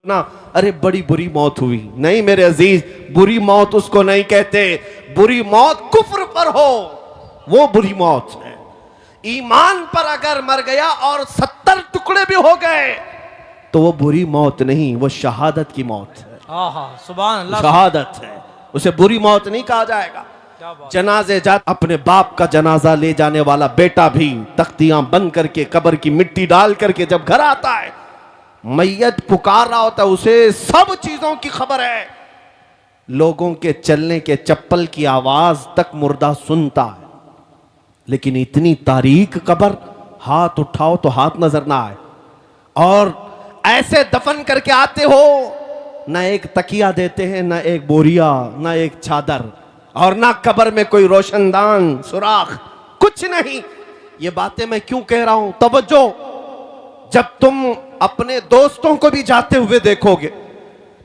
ना अरे बड़ी बुरी मौत हुई। नहीं मेरे अजीज, बुरी मौत उसको नहीं कहते, बुरी मौत कुफ्र पर हो वो बुरी मौत है। ईमान पर अगर मर गया और 70 टुकड़े भी हो गए तो वो बुरी मौत नहीं, वो शहादत की मौत है। सुभान अल्लाह, शहादत है, उसे बुरी मौत नहीं कहा जाएगा। जनाजे जात अपने बाप का जनाजा ले जाने वाला बेटा भी तख्तियां बंद करके कब्र की मिट्टी डाल करके जब घर आता है, मैयत पुकार रहा होता है, उसे सब चीजों की खबर है। लोगों के चलने के चप्पल की आवाज तक मुर्दा सुनता है, लेकिन इतनी तारीक कब्र, हाथ उठाओ तो हाथ नजर ना आए। और ऐसे दफन करके आते हो, ना एक तकिया देते हैं, ना एक बोरिया, ना एक चादर, और ना कब्र में कोई रोशनदान सुराख, कुछ नहीं। ये बातें मैं क्यों कह रहा हूं? तवज्जो, जब तुम अपने दोस्तों को भी जाते हुए देखोगे,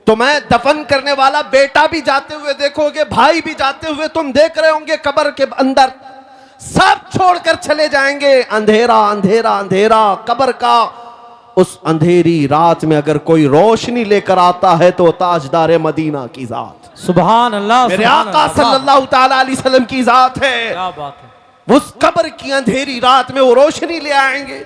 तुम्हें दफन करने वाला बेटा भी जाते हुए देखोगे, भाई भी जाते हुए तुम देख रहे होंगे, कब्र के अंदर सब छोड़कर चले जाएंगे। अंधेरा अंधेरा अंधेरा कब्र का। उस अंधेरी रात में अगर कोई रोशनी लेकर आता है तो ताजदार मदीना की जात, सुभान अल्लाह, मेरे आका सल्लल्लाहु ताला अलैहि वसल्लम की जात है। क्या बात है। उस कब्र की अंधेरी रात में वो रोशनी ले आएंगे।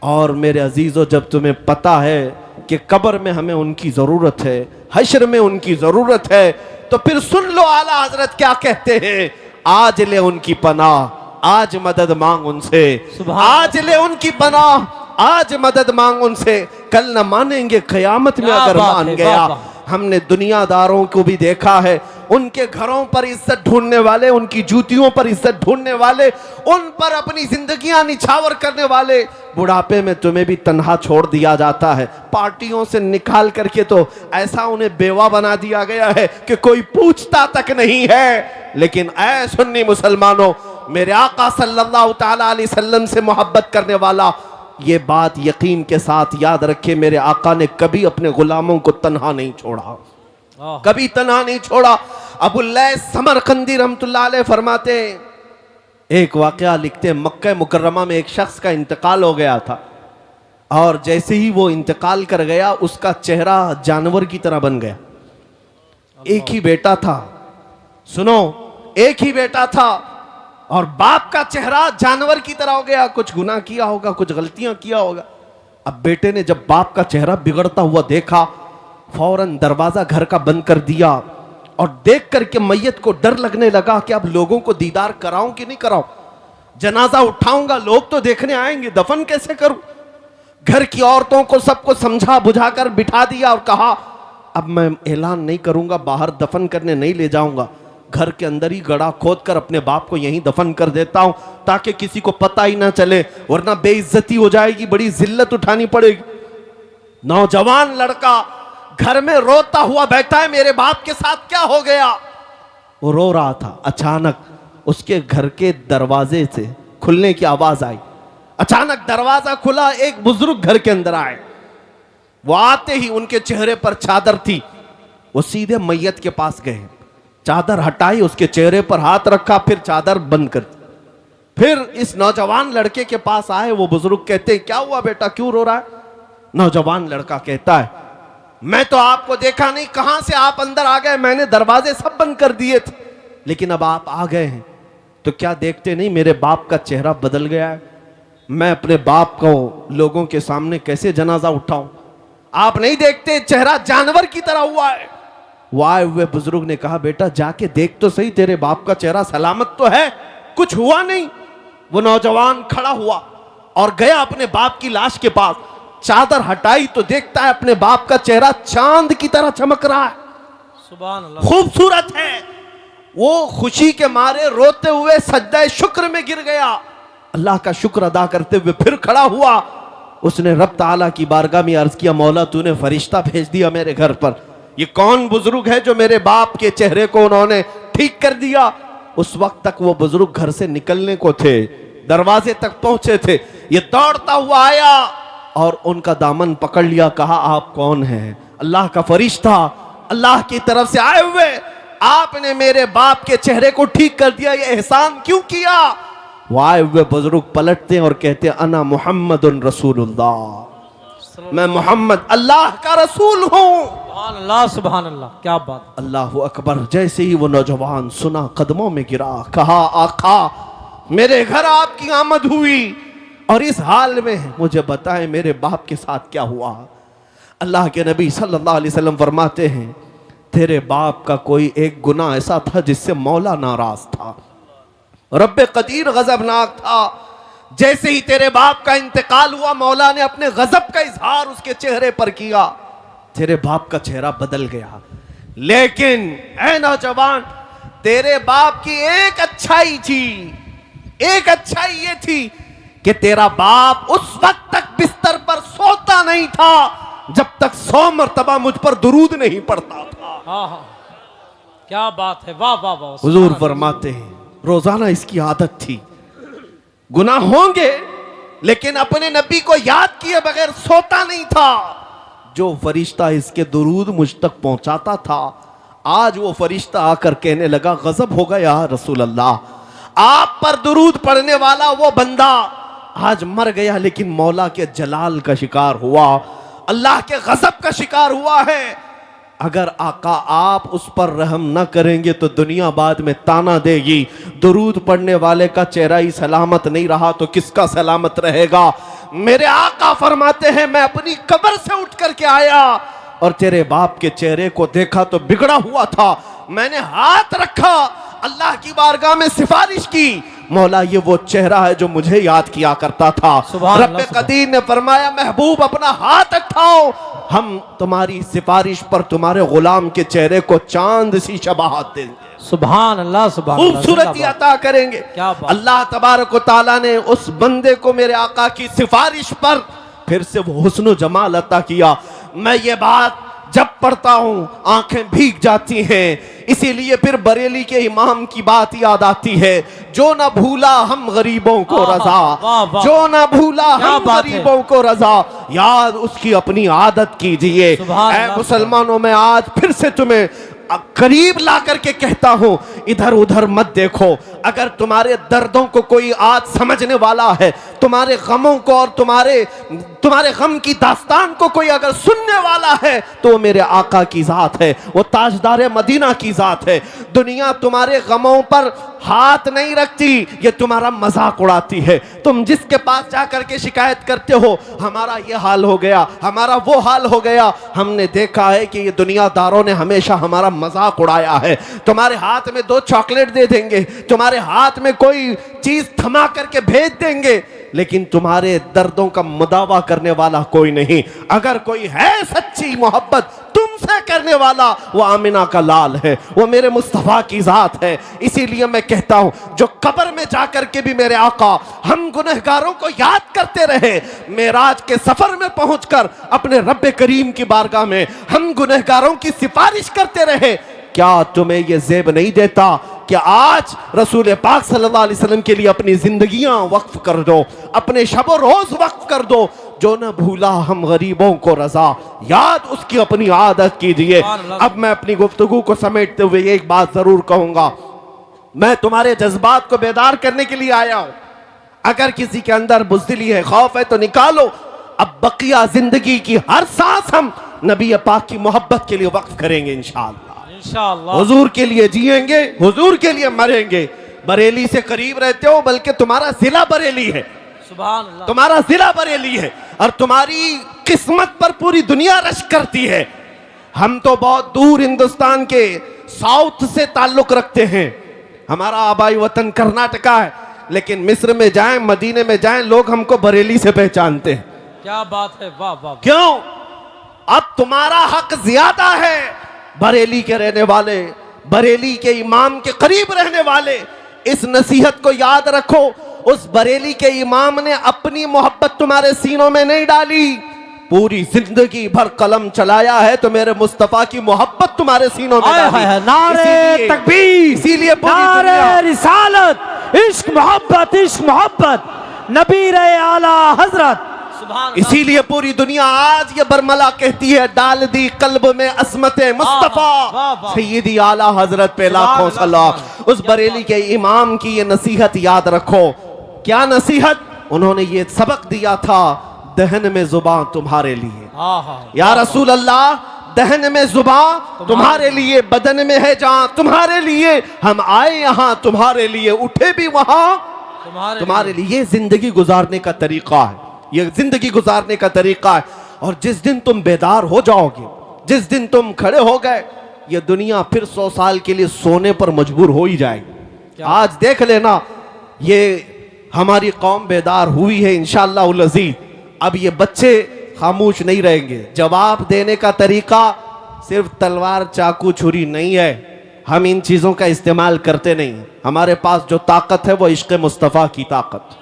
और मेरे अजीजों, जब तुम्हें पता है कि कब्र में हमें उनकी जरूरत है, हश्र में उनकी जरूरत है, तो फिर सुन लो आला हजरत क्या कहते हैं, आज ले उनकी पनाह, आज मदद मांग उनसे, आज ले उनकी पनाह, आज मदद मांग उनसे। कल न मानेंगे क़यामत में अगर मान गया। हमने दुनियादारों को भी देखा है, उनके घरों पर इज्जत ढूंढने वाले, उनकी जूतियों पर इज्जत ढूंढने वाले, उन पर अपनी जिंदगियां निछावर करने वाले, बुढ़ापे में तुम्हें भी तन्हा छोड़ दिया जाता है। पार्टियों से निकाल करके तो ऐसा उन्हें बेवा बना दिया गया है कि कोई पूछता तक नहीं है। लेकिन ऐ सुन्नी मुसलमानों, मेरे आका सल्लल्लाहु ताला अलैहि वसल्लम से मोहब्बत करने वाला ये बात यकीन के साथ याद रखे, मेरे आका ने कभी अपने गुलामों को तन्हा नहीं छोड़ा, कभी तन्हा नहीं छोड़ा। अबुल्लैस समरकंदी रहमतुल्लाह अलैह फरमाते, एक वाकया लिखते, मक्का मुकर्रमा में एक शख्स का इंतकाल हो गया था, और जैसे ही वो इंतकाल कर गया उसका चेहरा जानवर की तरह बन गया। एक ही बेटा था, सुनो, एक ही बेटा था, और बाप का चेहरा जानवर की तरह हो गया। कुछ गुनाह किया होगा, कुछ गलतियां किया होगा। अब बेटे ने जब बाप का चेहरा बिगड़ता हुआ देखा, फौरन दरवाजा घर का बंद कर दिया, और देख करके मैयत को डर लगने लगा कि अब लोगों को दीदार कराऊं कि नहीं कराऊं, जनाजा उठाऊंगा, लोग तो देखने आएंगे, दफन कैसे करूं। घर की औरतों को सबको समझा बुझाकर बिठा दिया और कहा, अब मैं ऐलान नहीं करूंगा, बाहर दफन करने नहीं ले जाऊंगा, घर के अंदर ही गड़ा खोद कर अपने बाप को यहीं दफन कर देता हूं, ताकि किसी को पता ही ना चले, वरना बेइज्जती हो जाएगी, बड़ी जिल्लत उठानी पड़ेगी। नौजवान लड़का घर में रोता हुआ बैठा है, मेरे बाप के साथ क्या हो गया? वो रो रहा था। अचानक उसके घर के दरवाजे से खुलने की आवाज आई। अचानक दरवाजा खुला, एक बुजुर्ग घर के अंदर आए। वो आते ही उनके चेहरे पर चादर थी, वो सीधे मैयत के पास गए, चादर हटाई, उसके चेहरे पर हाथ रखा, फिर चादर बंद कर दी। फिर इस नौजवान लड़के के पास आए। वो बुजुर्ग कहते, क्या हुआ बेटा, क्यों रो रहा है? नौजवान लड़का कहता है, मैं तो आपको देखा नहीं, कहां से आप अंदर आ गए? मैंने दरवाजे सब बंद कर दिए थे, लेकिन अब आप आ गए हैं तो क्या देखते नहीं मेरे बाप का चेहरा बदल गया है? मैं अपने बाप को लोगों के सामने कैसे जनाजा उठाऊं? आप नहीं देखते चेहरा जानवर की तरह हुआ है। वो आए हुए बुजुर्ग ने कहा, बेटा जाके देख तो सही, तेरे बाप का चेहरा सलामत तो है, कुछ हुआ नहीं। वो नौजवान खड़ा हुआ और गया अपने बाप की लाश के पास, चादर हटाई तो देखता है अपने बाप का चेहरा चांद की तरह चमक रहा है, सुभान अल्लाह, खूबसूरत है। वो खुशी के मारे रोते हुए सज्जा शुक्र में गिर गया, अल्लाह का शुक्र अदा करते हुए फिर खड़ा हुआ। उसने रब ताला की बारगाह में अर्ज किया, मौला तूने फरिश्ता भेज दिया मेरे घर पर, ये कौन बुजुर्ग है जो मेरे बाप के चेहरे को उन्होंने ठीक कर दिया? उस वक्त तक वो बुजुर्ग घर से निकलने को थे, दरवाजे तक पहुंचे थे। ये दौड़ता हुआ आया और उनका दामन पकड़ लिया, कहा, आप कौन हैं? अल्लाह का फरिश्ता, अल्लाह की तरफ से आए हुए, आपने मेरे बाप के चेहरे को ठीक कर दिया, ये एहसान क्यों किया? वो आए हुए बुजुर्ग पलटते और कहते, अना मुहम्मदुन रसूलुल्लाह, मैं मोहम्मद अल्लाह का रसूल हूँ। सुभान अल्लाह, सुभान अल्लाह, क्या बात। अल्लाह अकबर। जैसे ही वो नौजवान सुना, कदमों में गिरा, कहा आका मेरे घर आपकी आमद हुई और इस हाल में मुझे बताएं मेरे बाप के साथ क्या हुआ। अल्लाह के नबी सल्लल्लाहु अलैहि वसल्लम फरमाते हैं तेरे बाप का कोई एक गुनाह ऐसा था जिससे मौला नाराज था, रब्बे कदीर गजबनाक था। जैसे ही तेरे बाप का इंतकाल हुआ, मौला ने अपने गजब का इजहार उसके चेहरे पर किया, तेरे बाप का चेहरा बदल गया। लेकिन ऐ नौजवान, तेरे बाप की एक अच्छाई थी, एक अच्छाई ये थी कि तेरा बाप उस वक्त तक बिस्तर पर सोता नहीं था जब तक 100 मरतबा मुझ पर दुरूद नहीं पड़ता था। हाँ हाँ, क्या बात है, वाह वाह वाह। हुजूर फरमाते हैं रोजाना इसकी आदत थी, गुनाह होंगे लेकिन अपने नबी को याद किए बगैर सोता नहीं था। जो फरिश्ता इसके दुरूद मुझ तक पहुंचाता था, आज वो फरिश्ता आकर कहने लगा गजब हो गया रसूल अल्लाह, आप पर दुरूद पढ़ने वाला वो बंदा आज मर गया लेकिन मौला के जलाल का शिकार हुआ, अल्लाह के गजब का शिकार हुआ है। अगर आका आप उस पर रहम न करेंगे तो दुनिया बाद में ताना देगी, दुरूद पढ़ने वाले का चेहरा ही सलामत नहीं रहा तो किसका सलामत रहेगा। मेरे आका फरमाते हैं मैं अपनी कब्र से उठ करके आया और तेरे बाप के चेहरे को देखा तो बिगड़ा हुआ था, मैंने हाथ रखा, अल्लाह की बारगाह में सिफारिश की, मौला ये वो चेहरा है जो मुझे याद किया करता था। रब्बे कदीर ने फरमाया महबूब अपना हाथ उठाओ, हम तुम्हारी सिफारिश पर तुम्हारे गुलाम के चेहरे को चांद सी शबाहत देंगे। सुभान अल्लाह, सुभान अल्लाह, खूबसूरती अता करेंगे। अल्लाह तबारक व तआला ने उस बंदे को मेरे आका की सिफारिश पर फिर से वो हुस्न जमाल अता किया। मैं ये बात जब पढ़ता हूं आंखें भीग जाती हैं, इसीलिए फिर बरेली के इमाम की बात याद आती है, जो ना भूला हम गरीबों को रजा, जो ना भूला हम गरीबों को रजा, याद उसकी अपनी आदत कीजिए। ऐ मुसलमानों, में आज फिर से तुम्हें करीब ला करके कहता हूं इधर उधर मत देखो। अगर तुम्हारे दर्दों को कोई आज समझने वाला है, तुम्हारे गमों को और तुम्हारे गम की दास्तान को कोई अगर सुनने वाला है तो वो मेरे आका की जात है, वो ताजदार मदीना की जात है। दुनिया तुम्हारे गमों पर हाथ नहीं रखती, ये तुम्हारा मजाक उड़ाती है। तुम जिसके पास जाकर के शिकायत करते हो हमारा ये हाल हो गया, हमारा वो हाल हो गया, हमने देखा है कि ये दुनियादारों ने हमेशा हमारा मजाक उड़ाया है। तुम्हारे हाथ में 2 चॉकलेट दे देंगे, तुम्हारे हाथ में कोई चीज थमा करके भेज देंगे, लेकिन तुम्हारे दर्दों का मुदावा करने वाला कोई नहीं। अगर कोई है सच्ची मोहब्बत तुमसे करने वाला, वो आमिना का लाल है, वो मेरे मुस्तफा की जात है। इसीलिए मैं कहता हूं जो कब्र में जाकर के भी मेरे आका हम गुनहगारों को याद करते रहे, मेराज के सफर में पहुंचकर अपने रब्बे करीम की बारगाह में हम गुनहगारों की सिफारिश करते रहे, क्या तुम्हें यह जेब नहीं देता कि आज रसूल पाक सल्लल्लाहु अलैहि वसल्लम के लिए अपनी जिंदगियां वक्फ कर दो, अपने शब रोज वक्फ कर दो। जो न भूला हम गरीबों को रजा, याद उसकी अपनी आदत कीजिए। अब मैं अपनी गुफ्तगू को समेटते हुए एक बात जरूर कहूंगा, मैं तुम्हारे जज्बात को बेदार करने के लिए आया हूं। अगर किसी के अंदर बुज़दिली है, खौफ है तो निकालो। अब बकिया जिंदगी की हर सांस हम नबी पाक की मोहब्बत के लिए वक्फ करेंगे इंशाअल्लाह। हुजूर के लिए जिएंगे, हुजूर के लिए मरेंगे। बरेली से करीब रहते हो, बल्कि तुम्हारा जिला बरेली है, सुभान अल्लाह, तुम्हारा जिला बरेली है और तुम्हारी किस्मत पर पूरी दुनिया रश करती है। हम तो बहुत दूर हिंदुस्तान के साउथ से ताल्लुक रखते हैं, हमारा आबाई वतन कर्नाटका है, लेकिन मिस्र में जाएं, मदीने में जाएं, लोग हमको बरेली से पहचानते हैं। क्या बात है, वाह वाह। क्यों? अब तुम्हारा हक ज्यादा है। बरेली के रहने वाले, बरेली के इमाम के करीब रहने वाले, इस नसीहत को याद रखो। उस बरेली के इमाम ने अपनी मोहब्बत तुम्हारे सीनों में नहीं डाली, पूरी जिंदगी भर कलम चलाया है तो मेरे मुस्तफा की मोहब्बत तुम्हारे सीनों में डाली। नारे तकबीर, इसीलिए नारे रिसालत, इश्क मोहब्बत, नबी रहे आला हजरत। इसीलिए पूरी दुनिया आज ये बरमला कहती है, डाल दी कल्ब में असमते मुस्तफा सैयदी आला हजरत पे लाखों सलाम। उस बरेली के इमाम की ये नसीहत याद रखो। क्या नसीहत? उन्होंने ये सबक दिया था, दहन में जुबान तुम्हारे लिए। हाँ हाँ या रसूल अल्लाह, दहन में जुबान तुम्हारे लिए, बदन में है जान तुम्हारे लिए, हम आए यहाँ तुम्हारे लिए, उठे भी वहां तुम्हारे लिए। ये जिंदगी गुजारने का तरीका है, ये जिंदगी गुजारने का तरीका है। और जिस दिन तुम बेदार हो जाओगे, जिस दिन तुम खड़े हो गए, ये दुनिया फिर 100 साल के लिए सोने पर मजबूर हो ही जाएगी। आज देख लेना, ये हमारी कौम बेदार हुई है इंशाअल्लाह उल अज़ीज़। अब ये बच्चे खामोश नहीं रहेंगे। जवाब देने का तरीका सिर्फ तलवार चाकू छुरी नहीं है, हम इन चीजों का इस्तेमाल करते नहीं। हमारे पास जो ताकत है वो इश्क़ मुस्तफ़ा की ताकत।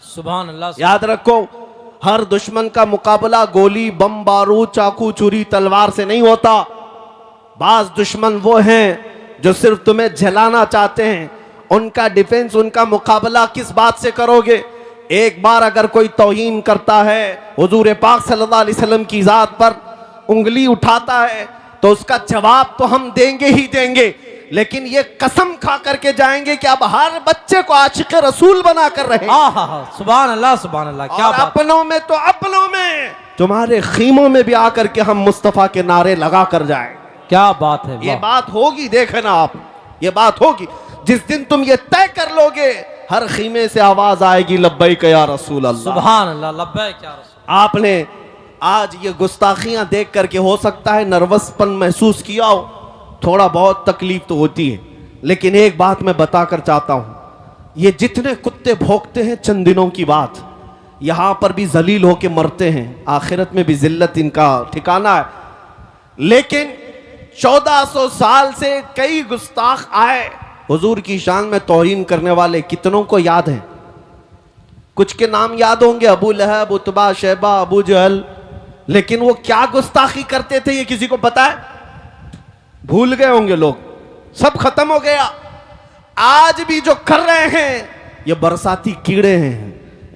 सुभान अल्लाह। याद रखो, हर दुश्मन का मुकाबला गोली बम बारूद चाकू छुरी तलवार से नहीं होता। बाज दुश्मन वो हैं जो सिर्फ तुम्हें जलाना चाहते हैं। उनका डिफेंस, उनका मुकाबला किस बात से करोगे? एक बार अगर कोई तौहीन करता है, हुजूर पाक सल्लल्लाहु अलैहि वसल्लम की जात पर उंगली उठाता है, तो उसका जवाब तो हम देंगे ही देंगे, लेकिन ये कसम खा करके जाएंगे कि अब हर बच्चे को आशिक रसूल बना कर रहे। सुभान अल्लाह सुभान अल्लाह। क्या और अपनों में तो अपनों में, तुम्हारे खीमों में भी आकर के हम मुस्तफा के नारे लगा कर जाए। क्या बात है। ये बात होगी, देखना आप, ये बात होगी। जिस दिन तुम ये तय कर लोगे, हर खीमे से आवाज आएगी लब्बैक या रसूल अल्लाह। सुभान अल्लाह, लब्बैक या रसूल। आपने आज ये गुस्ताखियां देख करके हो सकता है नर्वसपन महसूस किया हो, थोड़ा बहुत तकलीफ तो होती है, लेकिन एक बात मैं बताकर चाहता हूं, ये जितने कुत्ते भौंकते हैं चंद दिनों की बात, यहां पर भी जलील होके मरते हैं, आखिरत में भी जिल्लत इनका ठिकाना है। लेकिन 1400 साल से कई गुस्ताख आए, हुजूर की शान में तौहीन करने वाले कितनों को याद है? कुछ के नाम याद होंगे, अबू लहब, उतबा, शैबा, अबू जहल, लेकिन वो क्या गुस्ताखी करते थे ये किसी को पता है? भूल गए होंगे लोग, सब खत्म हो गया। आज भी जो कर रहे हैं ये बरसाती कीड़े हैं,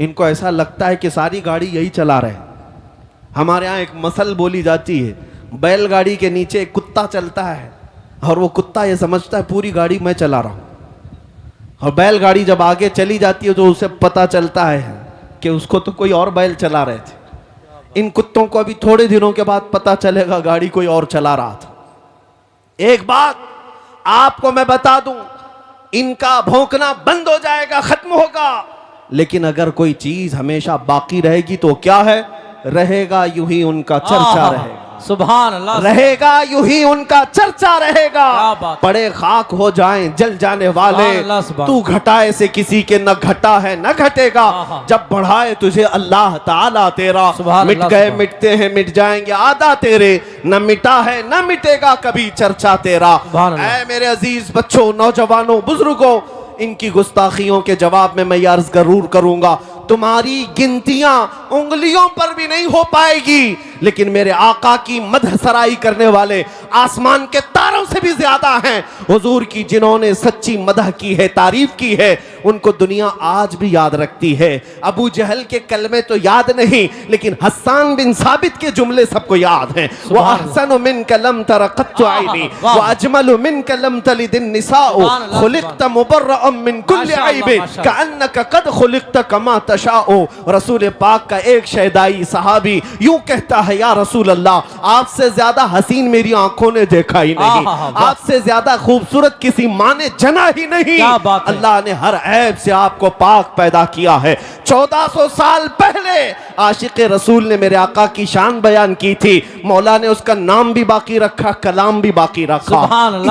इनको ऐसा लगता है कि सारी गाड़ी यही चला रहे हैं। हमारे यहाँ एक मसल बोली जाती है, बैलगाड़ी के नीचे एक कुत्ता चलता है और वो कुत्ता ये समझता है पूरी गाड़ी मैं चला रहा हूं, और बैलगाड़ी जब आगे चली जाती है तो उसे पता चलता है कि उसको तो कोई और बैल चला रहे थे। इन कुत्तों को अभी थोड़े दिनों के बाद पता चलेगा गाड़ी कोई और चला रहा था। एक बात आपको मैं बता दूं, इनका भौंकना बंद हो जाएगा, खत्म होगा, लेकिन अगर कोई चीज हमेशा बाकी रहेगी तो क्या है? रहेगा यूं ही उनका चर्चा रहेगा। सुभान अल्लाह। रहेगा यूं ही उनका चर्चा रहेगा। पड़े खाक हो जाएं जल जाने वाले, तू घटाए से किसी के न घटा है न घटेगा, जब बढ़ाए तुझे अल्लाह ताला तेरा। मिट गए मिटते हैं मिट जाएंगे आदा तेरे, न मिटा है न मिटेगा कभी चर्चा तेरा। ऐ मेरे अजीज बच्चों, नौजवानों, बुजुर्गों, इनकी गुस्ताखियों के जवाब में मैं अर्ज जरूर करूंगा। तुम्हारी गिनतियां उंगलियों पर भी नहीं हो पाएगी, लेकिन मेरे आका की मदह सराई करने वाले आसमान के तारों से भी ज्यादा हैं। हुजूर की जिन्होंने सच्ची मदह की है, तारीफ की है, उनको दुनिया आज भी याद रखती है। अबू जहल के कलमे तो याद नहीं, लेकिन हस्सान बिन साबित के जुमले सबको याद हैं। वो अहसनु मिन कलम तरक़त आईनी व अजमलु मिन कलम तलिदिन निसाउ खुलिक़त मुबर्रअम मिन कुल्लि ऐब कअन्नका कद खुलिक़त कमा तशाउ। रसूल पाक का एक शहदाई सहाबी यूं कहता है, या रसूल अल्लाह, आपसे ज्यादा हसीन मेरी आंखों ने देखा ही नहीं, आपसे ज्यादा खूबसूरत किसी माँ ने जना ही नहीं। अल्लाह ने हर ऐब से आपको पाक पैदा किया है। 1400 साल पहले आशिक रसूल ने मेरे आका की शान बयान की थी, मौला ने उसका नाम भी बाकी रखा, कलाम भी बाकी रखा।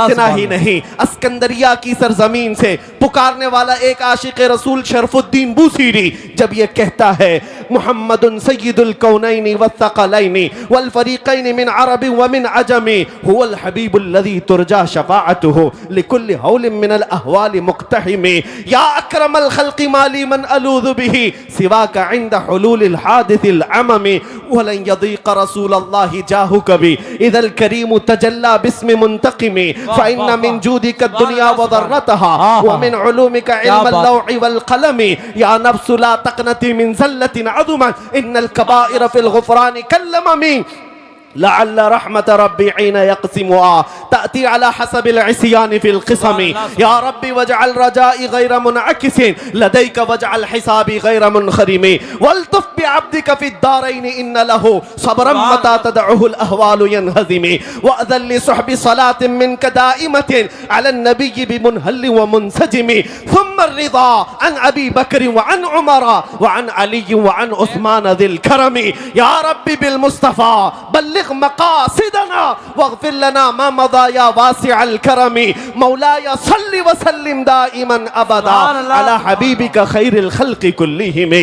इतना ही नहीं, अस्कंदरिया की सरजमीन से पुकारने वाला एक आशिक रसूल शरफुद्दीन बूसीरी जब ये कहता है, मुहम्मदुन सय्यिदुल कौनैनि वस्सक़लैनि वल फरीक़ैनि मिन अरबि व मिन अजमी हुवल हबीबुल लज़ी तुरजा शफ़ाअतुहु लिकुल्लि हौलिन मिनल अहवालि मुक़्तहिमी या अक्रमल खल्क़ि माली मन अलूज़ु बिही सिवाका इंद हुलूलिल हादिसिल अममी वलन यदीक़ रसूलल्लाहि जाहु कभी इदल करीम तजल्ला बिस्मि मुंतक़िमी फ़इन्न मिन जूदिका दुनिया व दर्रतहा व मिन उलूमिका इल्मल लौहि वल क़लमी या नफ्सु ला तक़नती मिन ज़ल्लतिन अज़ुमत इन्नल कबाइर फ़िल ग़ुफ़रानि कल्लममी लअल्ल रहमत रब्बी ऐन यक़सिमुहा तअती अला हसबिल इस्यान फिल क़िसमी या रब्बी वजअल रजाई गैर मुनअकिसिन लदैक वजअल हिसाबी गैर मुनखरिमी वल्तुफ बिअब्दिक फिद्दारैन इन्न लहू सब्रम मता तदउहुल अहवालु यनहज़िमी वअज़ल लिसहबि सलातिन मिनक दाइमतिन अला नबी बिमुनहल्लि व मुनसजिमी थुम्मा अर्रिदा अन अबी बकर व अन उमर व अन अली व अन उस्मान ज़िल करमी या रब्बी बिल मुस्तफा बल्लिग मकासिदना वग़फिर लना मा मदा या वासिअल करमी मौलाया सल्लि व सल्लिम दाइमन अबदा अला हबीबिका खैरिल खल्क़ि कुल्लिहिम।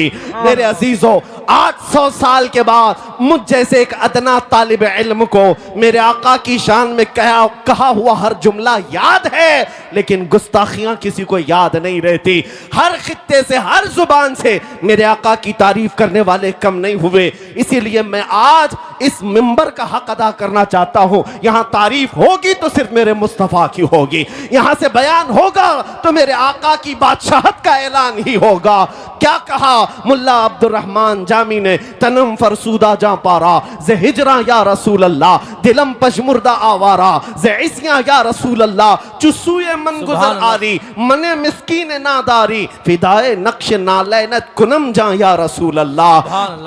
मेरे अजीजों, 800 साल के बाद मुझ जैसे एक अदना तालिब इल्म को मेरे आका की शान में कहा हुआ हर जुमला याद है, लेकिन गुस्ताखियां किसी को याद नहीं रहती। हर खित्ते से, हर जुबान से मेरे आका की तारीफ करने वाले कम नहीं हुए। इसीलिए मैं आज इस मिंबर का हक अदा करना चाहता हूं। यहां तारीफ होगी तो सिर्फ मेरे मुस्तफा की होगी, यहां से बयान होगा तो मेरे आका की बादशाहत का ऐलान ही होगा। क्या कहा मुल्ला अब्दुर्रहमान जामी ने, तनम फरसूदा जा पारा जे हिजरा या रसूल अल्लाह, दिलम पशमुर्दा आवारा जे इसिया या रसूल अल्लाह, चुसूए मन गुजर आरी मने मिस्कीन नादारी, फिदाए नक्श नालैनत कुनम जा या रसूल अल्लाह,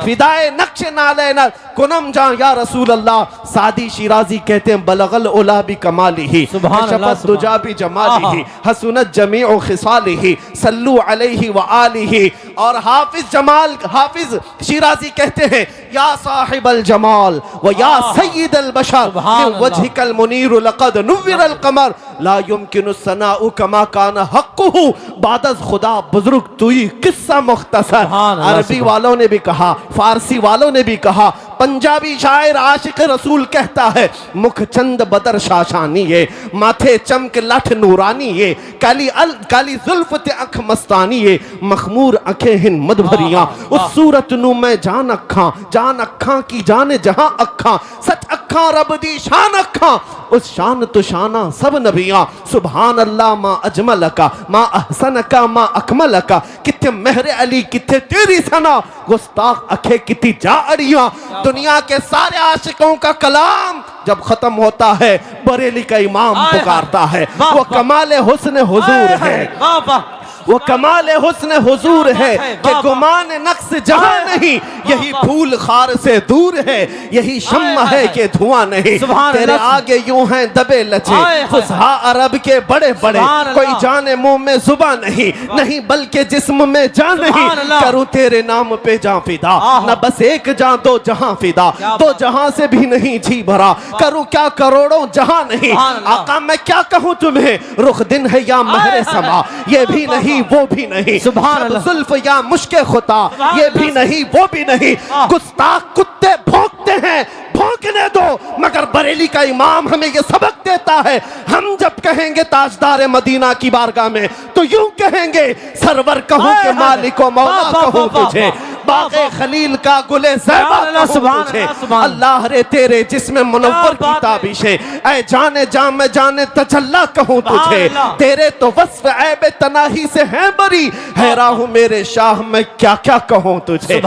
फिदाए नक्श नालैनत कुनम जा या रसूल अल्लाह। सादी शिराजी कहते हैं बलगल उला भी कमालिही शफत दुजा भी जमालिही हसनत जमीउ खिसालिही सल्लु अलैहि व आलिही। और हाफिज शिराजी कहते हैं या साहिबल जमाल व या सय्यिदल बशर मिन वजहिकल मुनीर लक़द नुव्विरल कमर ला युमकिनु सनाउ कमा कान हक़्क़ुहु बादज़ खुदा बुजुर्ग तुई किस्सा मुख्तसर। अरबी वालों ने भी कहा, फारसी वालों ने भी कहा, पंजाबी शायर आशिक रसूल कहता है मुख चंद बदर शाशानी है, माथे चमक लठ नूरानी है, काली जुल्फ ते अख मस्तानी है, मखमूर अखें हिन मद भरियां, उस सूरत नू मैं जान अखा की जाने जहां अखा, सच अखा रब दी शान अखा, उस शान तो शाना सब नबियां। सुभान अल्लाह मा अजमल का मा अहसन का मा अकमल का, किथे मेहर अली किथे तेरी सना, गुस्ताख अखे किती जा अड़ियां। दुनिया के सारे आशिकों का कलाम जब खत्म होता है बरेली का इमाम पुकारता है, वो कमाले हुस्न हुजूर है, वो कमाल हुस्न हुजूर है कि गुमान नक्स जहां नहीं, यही फूल खार से दूर है, यही शम्मा है कि धुआं नहीं। तेरे आगे यूं हैं दबे लचे फुसहा अरब के बड़े बड़े, कोई जाने मुंह में जुबान नहीं बल्कि जिस्म में जान नहीं, करूं तेरे नाम पे जां फिदा, न बस एक जां दो जहां फिदा, दो जहां से भी नहीं जी भरा, करूं क्या करोड़ों जहां नहीं। आका मैं क्या कहूं तुम्हें, रुख दिन है या महरे समा, ये भी नहीं वो भी नहीं, जुल्फ या मुश्के खुता, ये भी नहीं वो भी नहीं। गुस्ताख कुत्ते भौंकते हैं, भौंकने दो, मगर बरेली का इमाम हमें ये सबक देता है, हम जब कहेंगे ताजदार मदीना की बारगाह में तो यूं कहेंगे सरवर कहूं के मालिक व मौला कहूं तुझे, बाग़े खलील का गुले ज़ैबा कहूं तुझे, अल्लाह रे तेरे जिस्म मुनव्वर की ताबिशें, ऐ जाने जाम में जाने तजल्ला कहूं तुझे, तेरे तो वस्फ ऐब तनाही से है बरी, हैरान हूं मेरे शाह मैं क्या क्या कहूं तुझे।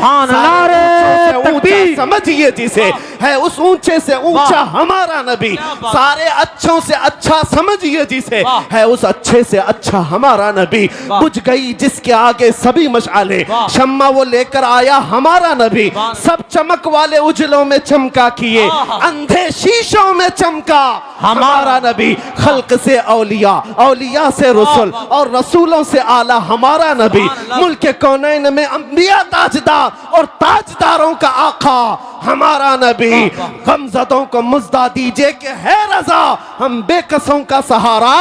समझिए जिसे है उस ऊंचे से ऊंचा हमारा नबी, सारे अच्छों से अच्छा समझिए जिसे है उस अच्छे से अच्छा हमारा नबी। बुझ गई जिसके आगे सभी मशाले, शम्मा वो लेकर आया हमारा नबी, सब चमक वाले उजलों में चमका किए, अंधे शीशों में चमका हमारा नबी। खल्क से औलिया, औलिया से रसूल और रसूलों से आला हमारा नबी, मुल्क कौनैन में अंबिया ताजदार और ताजदारों का आका हमारा नबी। गमज़दों को मुज़्दा दीजिए कि है रज़ा, हम बेकसों का सहारा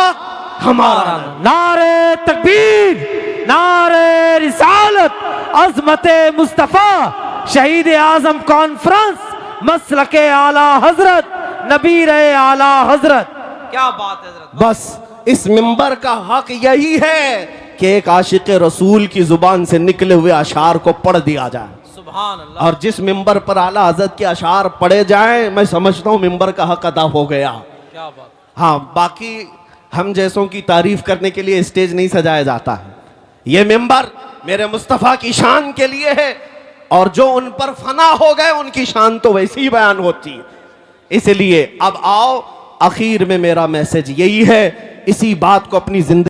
हमारा। नारे तकबीर, नारे रिसालत, अज़मते मुस्तफ़ा, शहीद आज़म कॉन्फ्रेंस, मसलके आला हजरत, नबीर आला हजरत। क्या बात है हजरत। बस इस मिंबर का हक यही है कि एक आशिक रसूल की जुबान से निकले हुए अशार को पढ़ दिया जाए, और जिस मिंबर पर आला हजरत के अशार पढ़े जाएं, मैं समझता हूँ मिंबर का हक अदा हो गया। क्या बात। हाँ, बाकी हम जैसों की तारीफ करने के लिए स्टेज नहीं सजाया जाता है, ये मिंबर मेरे मुस्तफ़ा की शान के लिए है, और जो उन पर फना हो गए उनकी शान तो वैसी ही बयान होती है। इसलिए अब आओ, आखिर में मेरा मैसेज यही है, इसी बात को अपनी जिंदगी